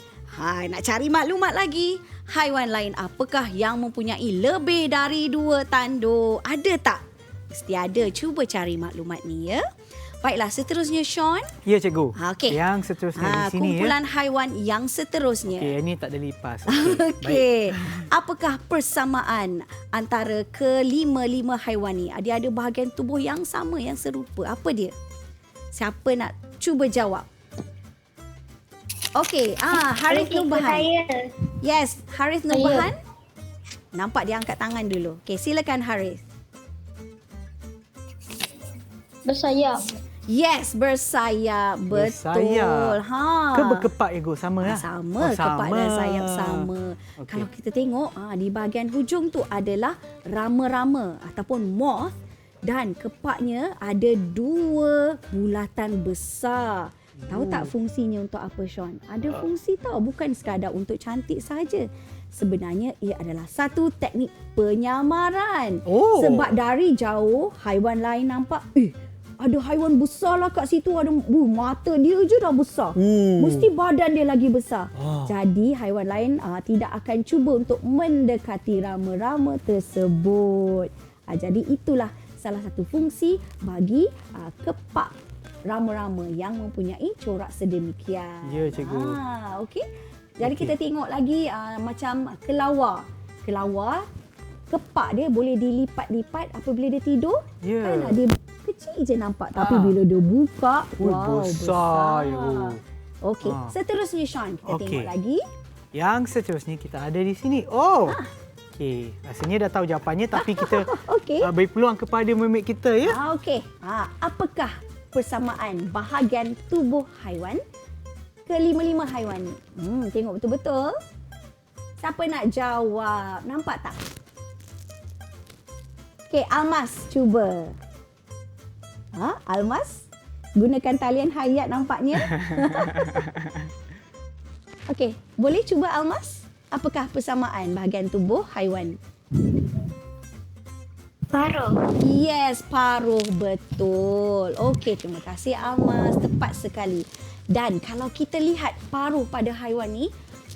Speaker 2: Nak cari maklumat lagi. Haiwan lain apakah yang mempunyai lebih dari 2 tanduk? Ada tak? Mesti ada. Cuba cari maklumat ni ya. Baiklah, seterusnya Sean.
Speaker 1: Ya, cikgu.
Speaker 2: Okey.
Speaker 1: Yang seterusnya di sini
Speaker 2: kumpulan haiwan yang seterusnya.
Speaker 1: Okey, ini tak ada lipas.
Speaker 2: Okey. Apakah persamaan antara kelima-lima haiwan ni? Ada bahagian tubuh yang sama, yang serupa. Apa dia? Siapa nak cuba jawab? Okey, Harith Nubahan. Yes, Harith Nubahan. Nampak dia angkat tangan dulu. Okey, silakan Harith.
Speaker 6: Bersayap.
Speaker 2: Yes, bersayap. Betul.
Speaker 1: Bersayap. Ke berkepak Ego? Sama lah.
Speaker 2: Sama, kepak dan sayap sama.
Speaker 1: Okey.
Speaker 2: Kalau kita tengok di bahagian hujung tu adalah rama-rama ataupun moth dan kepaknya ada 2 bulatan besar. Tahu tak fungsinya untuk apa, Sean? Ada fungsi tau, bukan sekadar untuk cantik saja. Sebenarnya ia adalah satu teknik penyamaran. Sebab dari jauh haiwan lain nampak, ada haiwan besar lah kat situ. Ada mata dia je dah besar. Mesti badan dia lagi besar. Jadi haiwan lain tidak akan cuba untuk mendekati rama-rama tersebut. Jadi itulah salah satu fungsi bagi kepak rama-rama yang mempunyai corak sedemikian.
Speaker 1: Ya, cikgu.
Speaker 2: Okey. Jadi kita tengok lagi macam kelawar. Kelawar, kepak dia boleh dilipat-lipat apabila dia tidur.
Speaker 1: Ya.
Speaker 2: Kan dia kecil je nampak. Tapi bila dia buka,
Speaker 1: besar.
Speaker 2: Okey, seterusnya Sean, kita tengok lagi.
Speaker 1: Yang seterusnya kita ada di sini. Okey, rasanya dah tahu jawapannya tapi kita beri peluang kepada mermaid kita ya.
Speaker 2: Okey. Apakah persamaan bahagian tubuh haiwan kelima-lima haiwan ni? Tengok betul-betul. Siapa nak jawab? Nampak tak? Okey, Almas cuba. Almas gunakan talian hayat nampaknya. Okey, boleh cuba Almas? Apakah persamaan bahagian tubuh haiwan?
Speaker 3: Paruh.
Speaker 2: Yes, paruh, betul. Okey, terima kasih Almas. Tepat sekali. Dan kalau kita lihat paruh pada haiwan ni,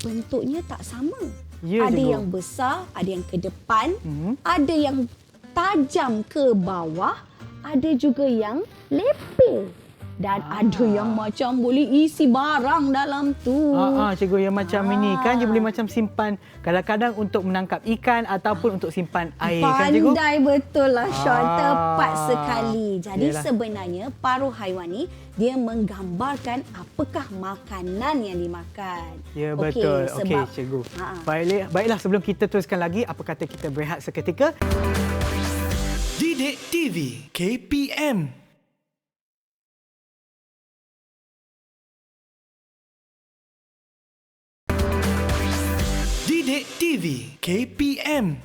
Speaker 2: bentuknya tak sama.
Speaker 1: Ya,
Speaker 2: ada
Speaker 1: cikgu.
Speaker 2: yang besar, ada yang ke depan, ada yang tajam ke bawah, ada juga yang lepel. Dan ada yang macam boleh isi barang dalam tu.
Speaker 1: Cikgu, yang macam ini kan dia boleh macam simpan kadang-kadang untuk menangkap ikan ataupun untuk simpan air kan cikgu?
Speaker 2: Pandai betul lah Sean. Tepat sekali. Jadi
Speaker 1: Yalah.
Speaker 2: sebenarnya paruh haiwan ni dia menggambarkan apakah makanan yang dimakan.
Speaker 1: Ya, betul. Okey,
Speaker 2: sebab
Speaker 1: cikgu. Baiklah, sebelum kita teruskan lagi, apa kata kita berehat seketika?
Speaker 5: Didik TV KPM. Didik TV KPM.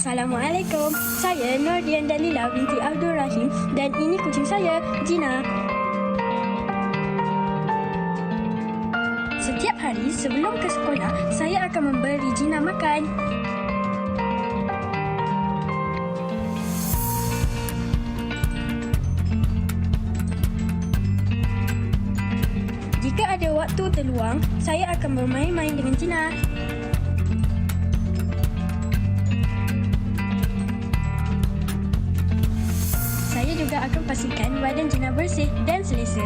Speaker 7: Assalamualaikum. Saya Nordian Dalila binti Abdul Rahim dan ini kucing saya, Gina. Setiap hari sebelum ke sekolah, saya akan memberi Gina makan. Jika ada waktu terluang, saya akan bermain-main dengan Gina. Saya juga akan pastikan badan Gina bersih dan selesa.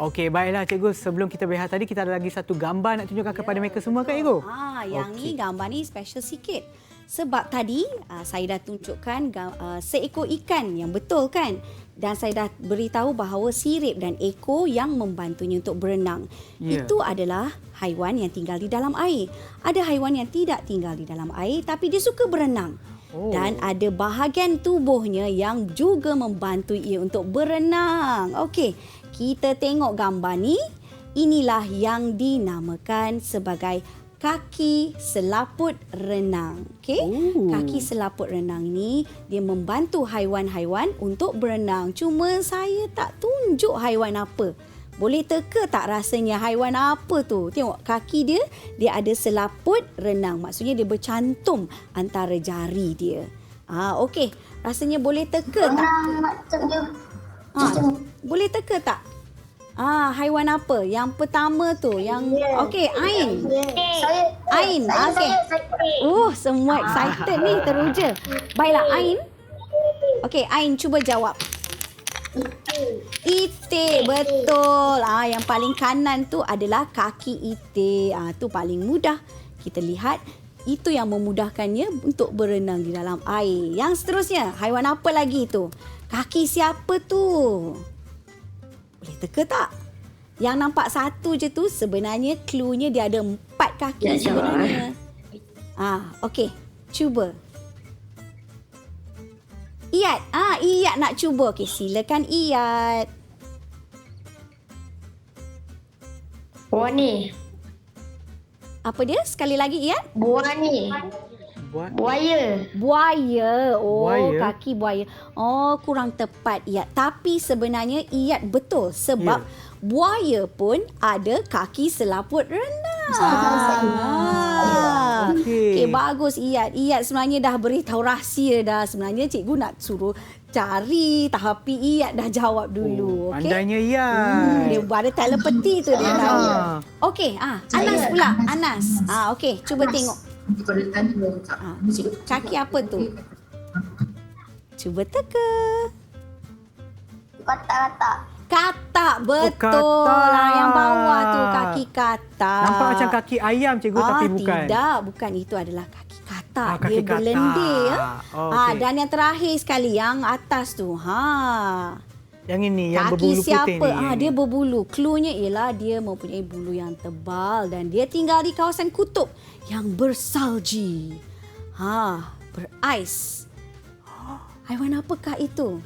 Speaker 1: Okey, baiklah cikgu. Sebelum kita berehat tadi, kita ada lagi satu gambar nak tunjukkan kepada mereka semua kan cikgu?
Speaker 2: Yang ni gambar ni special sikit. Sebab tadi saya dah tunjukkan seekor ikan yang betul kan? Dan saya dah beritahu bahawa sirip dan ekor yang membantunya untuk berenang.
Speaker 1: Ya.
Speaker 2: Itu adalah haiwan yang tinggal di dalam air. Ada haiwan yang tidak tinggal di dalam air tapi dia suka berenang. Dan ada bahagian tubuhnya yang juga membantu ia untuk berenang. Okey, kita tengok gambar ni. Inilah yang dinamakan sebagai kaki selaput renang. Okey, kaki selaput renang ni dia membantu haiwan-haiwan untuk berenang. Cuma saya tak tunjuk haiwan apa. Boleh teka tak rasanya haiwan apa tu? Tengok kaki dia ada selaput renang. Maksudnya dia bercantum antara jari dia. Okey, rasanya boleh teka tak?
Speaker 4: Macam dia.
Speaker 2: Boleh teka tak? Haiwan apa? Yang pertama tu, yang okey, Ain.
Speaker 4: Saya.
Speaker 2: Ain, okey. Semua excited ni, teruja. Baiklah Ain. Okey, Ain cuba jawab. Itik, betul. Yang paling kanan tu adalah kaki itik. Tu paling mudah. Kita lihat itu yang memudahkannya untuk berenang di dalam air. Yang seterusnya, haiwan apa lagi tu? Kaki siapa tu? Boleh teka tak? Yang nampak satu je tu sebenarnya cluenya dia ada 4 kaki sebenarnya. Okey, cuba. Iyat. Iyat nak cuba. Okey, silakan Iyat.
Speaker 4: Wani.
Speaker 2: Apa dia? Sekali lagi Iyat.
Speaker 4: Buani. Buaya.
Speaker 2: Buaya.
Speaker 1: Buaya.
Speaker 2: Kaki buaya. Kurang tepat Iyat. Tapi sebenarnya Iyat betul sebab buaya pun ada kaki selaput renang. Okey, bagus Iyat. Iyat sebenarnya dah beritahu rahsia dah. Sebenarnya cikgu nak suruh cari tapi Iyat dah jawab dulu. Okey.
Speaker 1: Pandainya Iyat.
Speaker 2: Dia ada telepati tu dia tahu. Okey, Anas pula. Anas. Okey, cuba tengok. Kaki apa tu? Cuba teka.
Speaker 4: Katak-katak.
Speaker 2: Katak, betul.
Speaker 1: katak.
Speaker 2: Yang bawah tu kaki katak.
Speaker 1: Nampak macam kaki ayam cikgu tapi bukan.
Speaker 2: Bukan. Itu adalah kaki katak.
Speaker 1: Kaki
Speaker 2: Dia
Speaker 1: katak.
Speaker 2: berlendir.
Speaker 1: Okey.
Speaker 2: Dan yang terakhir sekali, yang atas tu.
Speaker 1: Yang ini, yang
Speaker 2: Kaki
Speaker 1: berbulu
Speaker 2: siapa?
Speaker 1: putih ni.
Speaker 2: Dia berbulu. Cluenya ialah dia mempunyai bulu yang tebal dan dia tinggal di kawasan kutub yang bersalji. Berais. Haiwan apakah itu?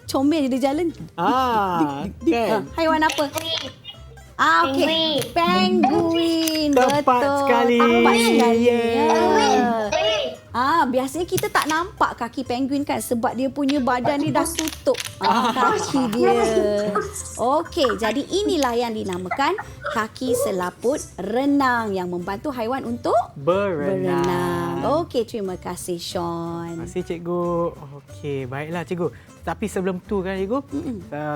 Speaker 2: Comel dia jalan.
Speaker 1: Kan.
Speaker 2: Haiwan apa? Okey. Penguin.
Speaker 1: Tepat
Speaker 2: Betul.
Speaker 1: sekali.
Speaker 2: Tepat sekali.
Speaker 1: Yeah.
Speaker 2: Biasanya kita tak nampak kaki penguin kan sebab dia punya badan dia dah tutup kaki dia. Okey, jadi inilah yang dinamakan kaki selaput renang yang membantu haiwan untuk berenang. Okey, terima kasih Sean.
Speaker 1: Terima kasih cikgu. Okey, baiklah cikgu. Tapi sebelum tu kan cikgu,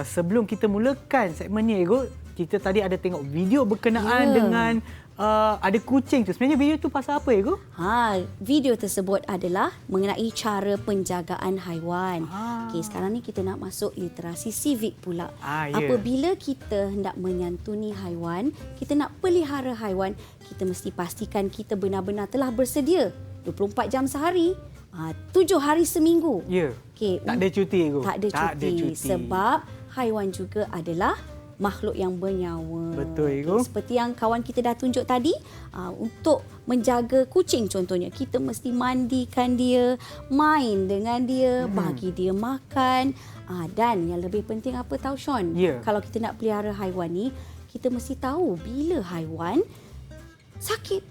Speaker 1: sebelum kita mulakan segmen ni cikgu, kita tadi ada tengok video berkenaan dengan ada kucing tu. Sebenarnya video tu pasal apa cikgu?
Speaker 2: Video tersebut adalah mengenai cara penjagaan haiwan. Okey, sekarang ni kita nak masuk literasi sivik pula.
Speaker 1: Ya.
Speaker 2: Apabila kita hendak menyantuni haiwan, kita nak pelihara haiwan, kita mesti pastikan kita benar-benar telah bersedia 24 jam sehari, 7 hari seminggu.
Speaker 1: Ya.
Speaker 2: Okey,
Speaker 1: Tak ada cuti cikgu.
Speaker 2: tak ada cuti. Sebab haiwan juga adalah makhluk yang bernyawa.
Speaker 1: Betul, Ibu.
Speaker 2: Okey, seperti yang kawan kita dah tunjuk tadi, untuk menjaga kucing contohnya, kita mesti mandikan dia, main dengan dia, bagi dia makan. Dan yang lebih penting apa tahu Sean?
Speaker 1: Ya.
Speaker 2: Kalau kita nak pelihara haiwan ni, kita mesti tahu bila haiwan sakit.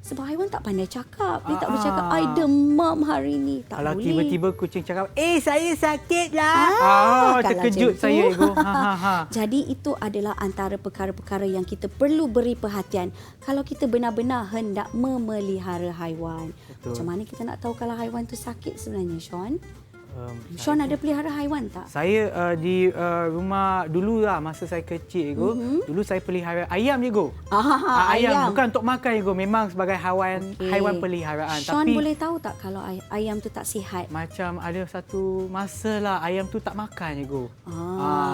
Speaker 2: Sebab haiwan tak pandai cakap. Dia tak boleh cakap, I demam hari ni. Tak
Speaker 1: Kalau
Speaker 2: boleh.
Speaker 1: tiba-tiba kucing cakap, saya sakit lah. Terkejut
Speaker 2: macam
Speaker 1: saya,
Speaker 2: tu.
Speaker 1: Ibu.
Speaker 2: Jadi itu adalah antara perkara-perkara yang kita perlu beri perhatian kalau kita benar-benar hendak memelihara haiwan.
Speaker 1: Betul.
Speaker 2: Macam mana kita nak tahu kalau haiwan tu sakit sebenarnya, Sean? Sean ada pelihara haiwan tak?
Speaker 1: Saya di rumah dulu lah masa saya kecil dulu saya pelihara ayam cikgu. Ayam bukan untuk makan cikgu, memang sebagai haiwan peliharaan.
Speaker 2: Sean
Speaker 1: Tapi
Speaker 2: boleh tahu tak kalau ayam tu tak sihat?
Speaker 1: macam ada satu masa lah ayam tu tak makan cikgu.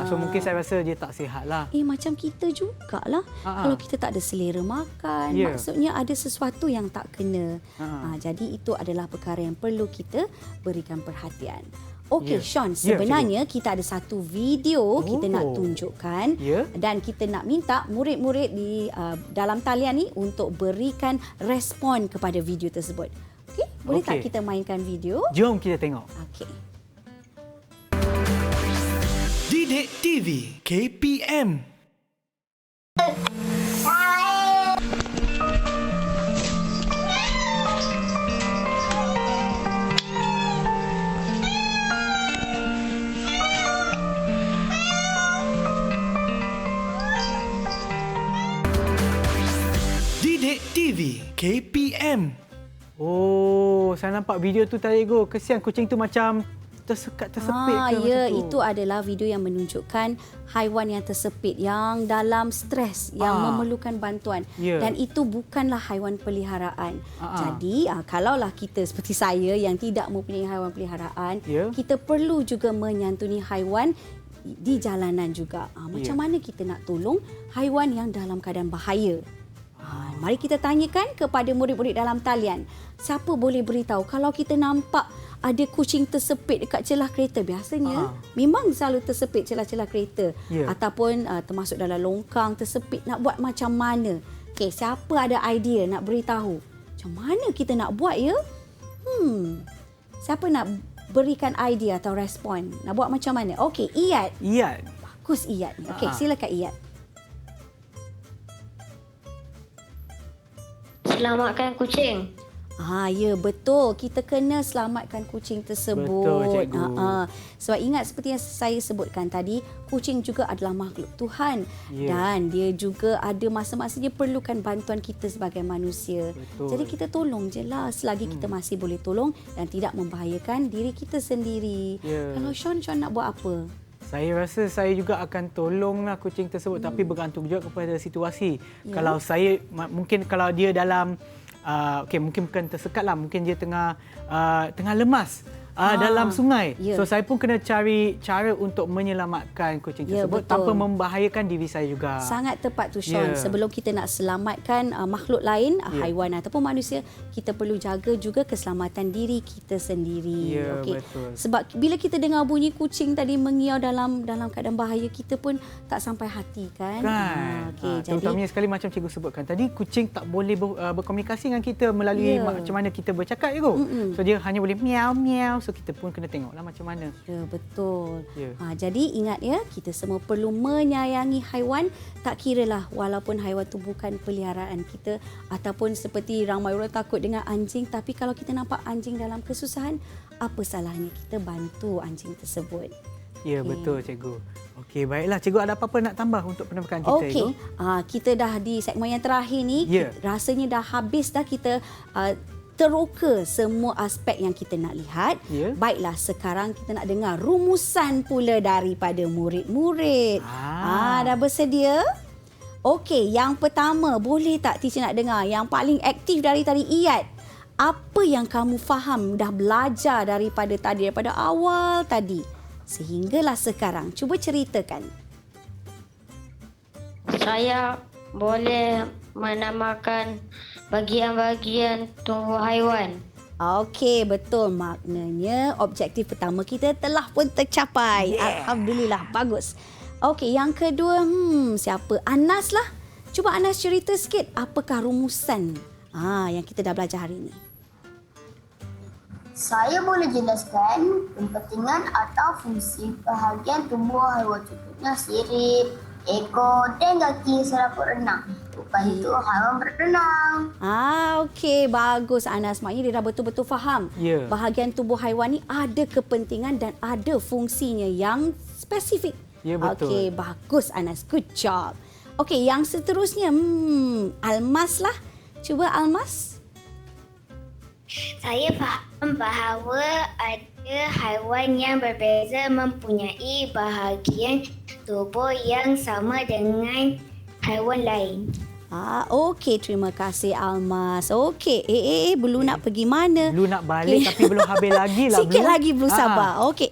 Speaker 1: So mungkin saya rasa dia tak sihat lah.
Speaker 2: Macam kita jugalah. Kalau kita tak ada selera makan, maksudnya ada sesuatu yang tak kena. Jadi itu adalah perkara yang perlu kita berikan perhatian. Okey, Sean, sebenarnya kita ada satu video kita nak tunjukkan dan kita nak minta murid-murid di dalam talian ni untuk berikan respon kepada video tersebut. Okey, boleh tak kita mainkan video?
Speaker 1: Jom kita tengok.
Speaker 2: Okey.
Speaker 5: Didik TV KPM. Didik TV KPM.
Speaker 1: Oh, saya nampak video tu tadi cikgu. Kesian kucing tu macam tersepit ke
Speaker 2: ya,
Speaker 1: macam tu.
Speaker 2: itu adalah video yang menunjukkan haiwan yang tersepit, yang dalam stres, yang memerlukan bantuan. Dan itu bukanlah haiwan peliharaan. Jadi, kalaulah kita seperti saya yang tidak mempunyai haiwan peliharaan, kita perlu juga menyantuni haiwan di jalanan juga. Macam mana kita nak tolong haiwan yang dalam keadaan bahaya? Mari kita tanyakan kepada murid-murid dalam talian. Siapa boleh beritahu kalau kita nampak ada kucing tersepit dekat celah kereta? Biasanya memang selalu tersepit celah-celah kereta. Ataupun termasuk dalam longkang tersepit. Nak buat macam mana? Okey, siapa ada idea nak beritahu? Macam mana kita nak buat ya? Siapa nak berikan idea atau respon? Nak buat macam mana? Okey, Iyad. Bagus Iyad. Okey, silakan Iyad.
Speaker 4: Selamatkan kucing.
Speaker 2: Ya, betul. Kita kena selamatkan kucing tersebut.
Speaker 1: Betul, cikgu.
Speaker 2: Sebab ingat seperti yang saya sebutkan tadi, kucing juga adalah makhluk Tuhan. Dan dia juga ada masa-masanya perlukan bantuan kita sebagai manusia.
Speaker 1: Betul.
Speaker 2: Jadi kita tolong je lah selagi kita masih boleh tolong dan tidak membahayakan diri kita sendiri. Kalau Sean nak buat apa?
Speaker 1: Saya rasa saya juga akan tolonglah kucing tersebut, tapi bergantung juga kepada situasi. Kalau saya, mungkin kalau dia dalam mungkin bukan tersekat lah, mungkin dia tengah lemas dalam sungai. So saya pun kena cari cara untuk menyelamatkan kucing tersebut tanpa membahayakan diri saya juga.
Speaker 2: Sangat tepat tu Sean. Sebelum kita nak selamatkan makhluk lain, haiwan ataupun manusia, kita perlu jaga juga keselamatan diri kita sendiri.
Speaker 1: Betul.
Speaker 2: Sebab bila kita dengar bunyi kucing tadi mengiau dalam keadaan bahaya, kita pun tak sampai hati kan.
Speaker 1: Jadi terutamanya sekali macam cikgu sebutkan tadi, kucing tak boleh berkomunikasi dengan kita melalui macam mana kita bercakap cikgu. So dia hanya boleh miau-miau. So kita pun kena tengoklah macam mana.
Speaker 2: Betul. Jadi ingat ya, kita semua perlu menyayangi haiwan. Tak kiralah walaupun haiwan tu bukan peliharaan kita, ataupun seperti ramai orang takut dengan anjing, tapi kalau kita nampak anjing dalam kesusahan, apa salahnya kita bantu anjing tersebut.
Speaker 1: Betul cikgu. Okey, baiklah cikgu, ada apa-apa nak tambah untuk penerbangan kita itu?
Speaker 2: Kita dah di segmen yang terakhir ni. Rasanya dah habis dah kita teroka semua aspek yang kita nak lihat. Baiklah, sekarang kita nak dengar rumusan pula daripada murid-murid. Dah bersedia? Okey, yang pertama, boleh tak teacher nak dengar yang paling aktif dari tadi, Iyad? Apa yang kamu faham dah belajar daripada awal tadi sehinggalah sekarang? Cuba ceritakan.
Speaker 4: Saya boleh menamakan bahagian-bahagian tubuh haiwan.
Speaker 2: Okey, betul. Maknanya objektif pertama kita telah pun tercapai. Alhamdulillah, bagus. Okey, yang kedua, siapa? Anas lah. Cuba Anas cerita sikit apakah rumusan yang kita dah belajar hari ini.
Speaker 3: Saya boleh jelaskan kepentingan atau fungsi bahagian tubuh haiwan, contohnya sirip, ekor dan kaki serabut renang. Bukan itu haiwan berenang.
Speaker 2: Okey, bagus Anas. Maknanya dia dah betul-betul faham. Bahagian tubuh haiwan ni ada kepentingan dan ada fungsinya yang spesifik.
Speaker 1: Betul.
Speaker 2: Okey, bagus Anas. Good job. Okey, yang seterusnya, Almas lah. Cuba Almas.
Speaker 3: Saya faham bahawa Haiwan yang berbeza mempunyai bahagian tubuh yang sama dengan haiwan lain.
Speaker 2: Okey, terima kasih Almas. Okey, Blue nak pergi mana?
Speaker 1: Blue nak balik tapi belum habis lagi lah.
Speaker 2: Sikit
Speaker 1: Blue.
Speaker 2: lagi Blue sabar. Okey,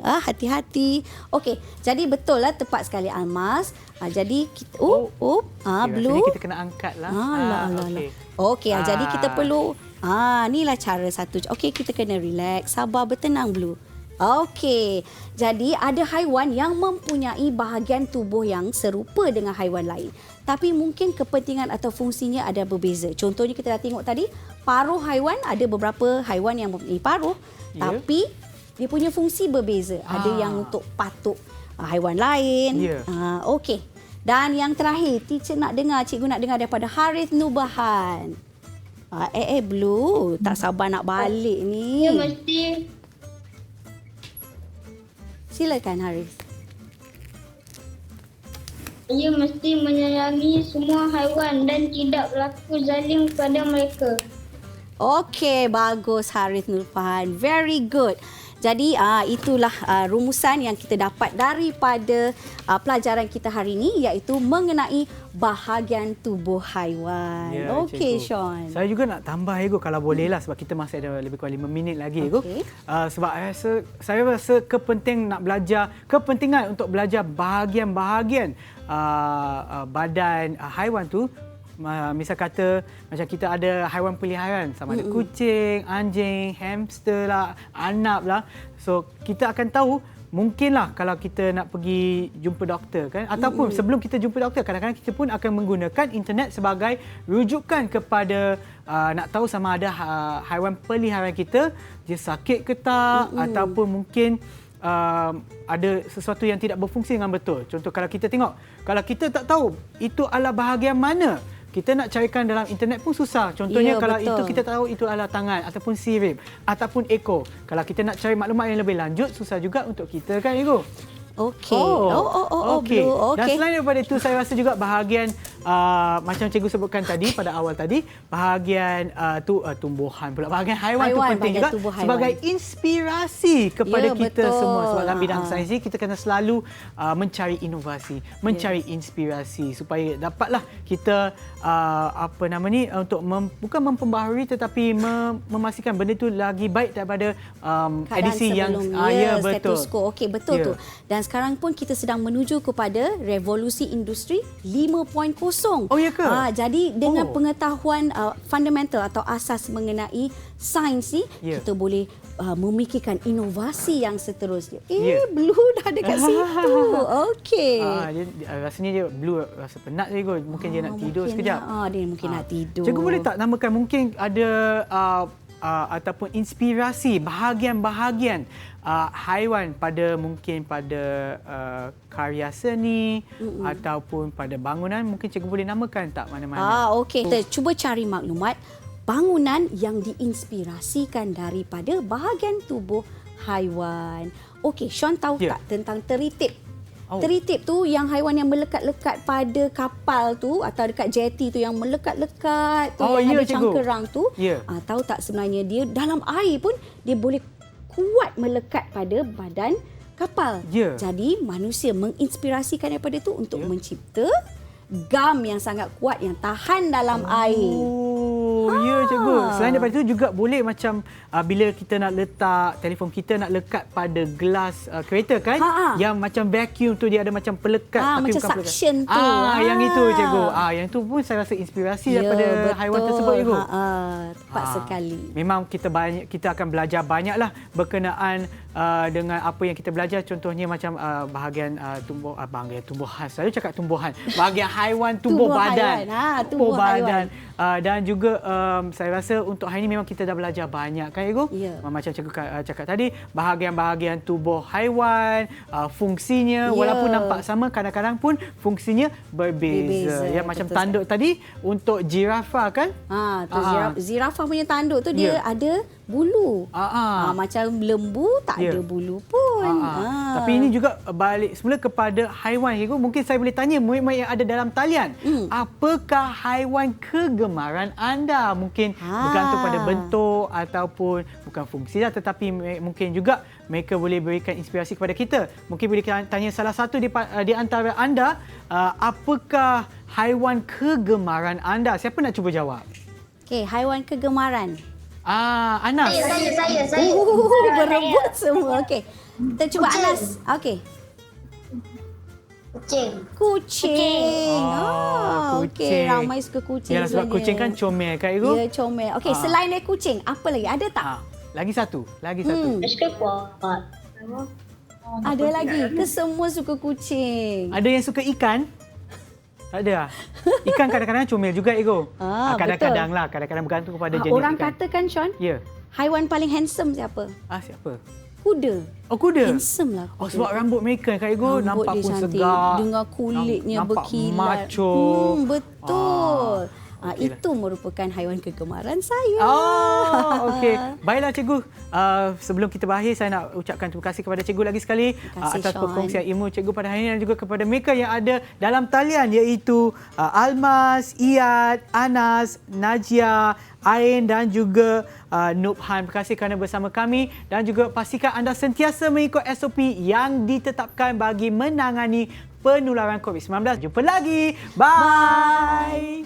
Speaker 2: hati-hati. Okey, jadi betul lah, tepat sekali Almas. Jadi kita Blue.
Speaker 1: Rasanya kita kena angkat lah.
Speaker 2: Okey. Okey, jadi kita perlu inilah cara satu. Okey, kita kena relax, sabar, bertenang Blue. Okey. Jadi ada haiwan yang mempunyai bahagian tubuh yang serupa dengan haiwan lain. Tapi mungkin kepentingan atau fungsinya ada berbeza. Contohnya kita dah tengok tadi, paruh haiwan, ada beberapa haiwan yang mempunyai paruh, tapi dia punya fungsi berbeza. Ada yang untuk patuk haiwan lain. Okey. Dan yang terakhir, cikgu nak dengar daripada Harith Nubahan. Blue, tak sabar nak balik ni. Silakan Harith.
Speaker 6: Ia mesti menyayangi semua haiwan dan tidak berlaku zalim kepada mereka.
Speaker 2: Okey, bagus Harith Nurfahan. Very good. Jadi itulah rumusan yang kita dapat daripada pelajaran kita hari ini, iaitu mengenai bahagian tubuh haiwan. Okey, Sean.
Speaker 1: Saya juga nak tambah Ego kalau boleh lah, sebab kita masih ada lebih kurang 5 minit lagi Ego. Sebab saya rasa kepentingan untuk belajar bahagian-bahagian badan haiwan tu. Misal kata macam kita ada haiwan peliharaan, sama ada kucing, anjing, hamster lah, anap lah. So kita akan tahu, mungkinlah kalau kita nak pergi jumpa doktor kan, ataupun sebelum kita jumpa doktor, kadang-kadang kita pun akan menggunakan internet sebagai rujukan kepada nak tahu sama ada haiwan peliharaan kita dia sakit ke tak, ataupun mungkin ada sesuatu yang tidak berfungsi dengan betul. Contoh kalau kita tengok, kalau kita tak tahu itu adalah bahagian mana, kita nak carikan dalam internet pun susah. Contohnya kalau itu kita tahu itu adalah tangan ataupun sirip ataupun ekor. Kalau kita nak cari maklumat yang lebih lanjut, susah juga untuk kita kan Ego.
Speaker 2: Okey.
Speaker 1: Okey.
Speaker 2: Blue.
Speaker 1: Dan selain daripada itu, saya rasa juga bahagian macam cikgu sebutkan tadi pada awal tadi, bahagian tumbuhan pula, bahagian haiwan tu penting juga sebagai inspirasi kepada kita semua. Sebab dalam bidang sains ni kita kena selalu mencari inovasi, mencari inspirasi supaya dapatlah kita untuk bukan memperbaharui tetapi memastikan benda tu lagi baik daripada edisi yang
Speaker 2: status quo. Okey, betul tu. Dan sekarang pun kita sedang menuju kepada revolusi industri 5.0.
Speaker 1: Oh ya ke?
Speaker 2: Jadi dengan pengetahuan fundamental atau asas mengenai sains ni, kita boleh memikirkan inovasi yang seterusnya. Blue dah dekat situ. Okey.
Speaker 1: Rasanya dia Blue rasa penat je kot. Mungkin dia nak tidur sekejap.
Speaker 2: Dia mungkin nak tidur.
Speaker 1: Cikgu boleh tak namakan mungkin ada ataupun inspirasi bahagian-bahagian haiwan pada karya seni ataupun pada bangunan, mungkin cikgu boleh namakan tak mana-mana?
Speaker 2: Okey. Kita cuba cari maklumat bangunan yang diinspirasikan daripada bahagian tubuh haiwan. Okey, Sean tahu tak tentang teritip? Teritip tu yang haiwan yang melekat-lekat pada kapal tu atau dekat jeti tu, yang melekat-lekat tu, yang ada cangkerang tu. Tahu tak sebenarnya dia dalam air pun dia boleh kuat melekat pada badan kapal. Jadi manusia menginspirasikan daripada tu untuk mencipta gam yang sangat kuat yang tahan dalam air.
Speaker 1: Ya cikgu. Selain daripada itu juga boleh macam bila kita nak letak telefon kita nak lekat pada gelas kereta kan, yang macam vacuum tu dia ada macam pelekat tapi
Speaker 2: macam
Speaker 1: bukan
Speaker 2: suction
Speaker 1: pelekat.
Speaker 2: tu.
Speaker 1: Yang itu cikgu. Yang itu pun saya rasa inspirasi daripada haiwan tersebut cikgu.
Speaker 2: Tepat sekali.
Speaker 1: Memang kita akan belajar banyaklah berkenaan dengan apa yang kita belajar, contohnya macam bahagian tumbuhan. Saya cakap tumbuhan. Bahagian haiwan tubuh badan.
Speaker 2: Tubuh badan.
Speaker 1: Dan juga saya rasa untuk hari ini memang kita dah belajar banyak kan Ego? Macam cikgu cakap tadi, bahagian-bahagian tubuh haiwan, fungsinya walaupun nampak sama, kadang-kadang pun fungsinya berbeza. Ya, macam tanduk tadi untuk zirafah kan?
Speaker 2: Zirafah punya tanduk tu dia ada bulu.
Speaker 1: Ah.
Speaker 2: Macam lembu tak
Speaker 1: Ya.
Speaker 2: ada bulu pun.
Speaker 1: Tapi ini juga balik semula kepada haiwan, cikgu. Mungkin saya boleh tanya murid-murid yang ada dalam talian. Apakah haiwan kegemaran anda? Mungkin bergantung pada bentuk ataupun bukan fungsi lah, tetapi mungkin juga mereka boleh berikan inspirasi kepada kita. Mungkin boleh tanya salah satu di antara anda, apakah haiwan kegemaran anda? Siapa nak cuba jawab?
Speaker 2: Okey, haiwan kegemaran.
Speaker 1: Anas.
Speaker 3: Saya.
Speaker 2: Berebut semua. Okey. Kita cuba
Speaker 3: Kucing.
Speaker 2: Anas. Okey.
Speaker 3: Kucing.
Speaker 2: Kucing. Okey,
Speaker 1: kucing.
Speaker 2: ramai suka kucing.
Speaker 1: Yalah, sebab
Speaker 2: sebenarnya.
Speaker 1: kucing kan comel kan, cikgu?
Speaker 2: Ya, comel. Okey, selain dari kucing, apa lagi? Ada tak?
Speaker 1: Lagi satu.
Speaker 6: Suka kuat.
Speaker 2: Ada lagi. Ke semua suka kucing?
Speaker 1: Ada yang suka ikan? Tak ada. Ikan kadang-kadang comel juga, Ego. Kadang-kadang
Speaker 2: betul.
Speaker 1: lah. Kadang-kadang bergantung kepada jenis
Speaker 2: Orang
Speaker 1: ikan.
Speaker 2: katakan, Sean,
Speaker 1: Ya.
Speaker 2: haiwan paling handsome siapa?
Speaker 1: Siapa?
Speaker 2: Kuda.
Speaker 1: Oh, kuda?
Speaker 2: Handsome lah kuda.
Speaker 1: Sebab rambut mereka kan, Ego.
Speaker 2: Rambut
Speaker 1: Nampak
Speaker 2: dia
Speaker 1: pun
Speaker 2: cantik.
Speaker 1: segar.
Speaker 2: Dengan kulitnya
Speaker 1: nampak
Speaker 2: berkilat.
Speaker 1: macho.
Speaker 2: Betul.
Speaker 1: okey lah.
Speaker 2: Itu merupakan haiwan kegemaran saya.
Speaker 1: Okey. Baiklah, cikgu. Sebelum kita berakhir, saya nak ucapkan terima kasih kepada cikgu lagi sekali
Speaker 2: kasih,
Speaker 1: atas
Speaker 2: Sean.
Speaker 1: perkongsian ilmu cikgu pada hari ini dan juga kepada mereka yang ada dalam talian, iaitu Almas, Iyad, Anas, Najia, Ain dan juga Nubhan. Terima kasih kerana bersama kami dan juga pastikan anda sentiasa mengikut SOP yang ditetapkan bagi menangani penularan COVID-19. Jumpa lagi. Bye.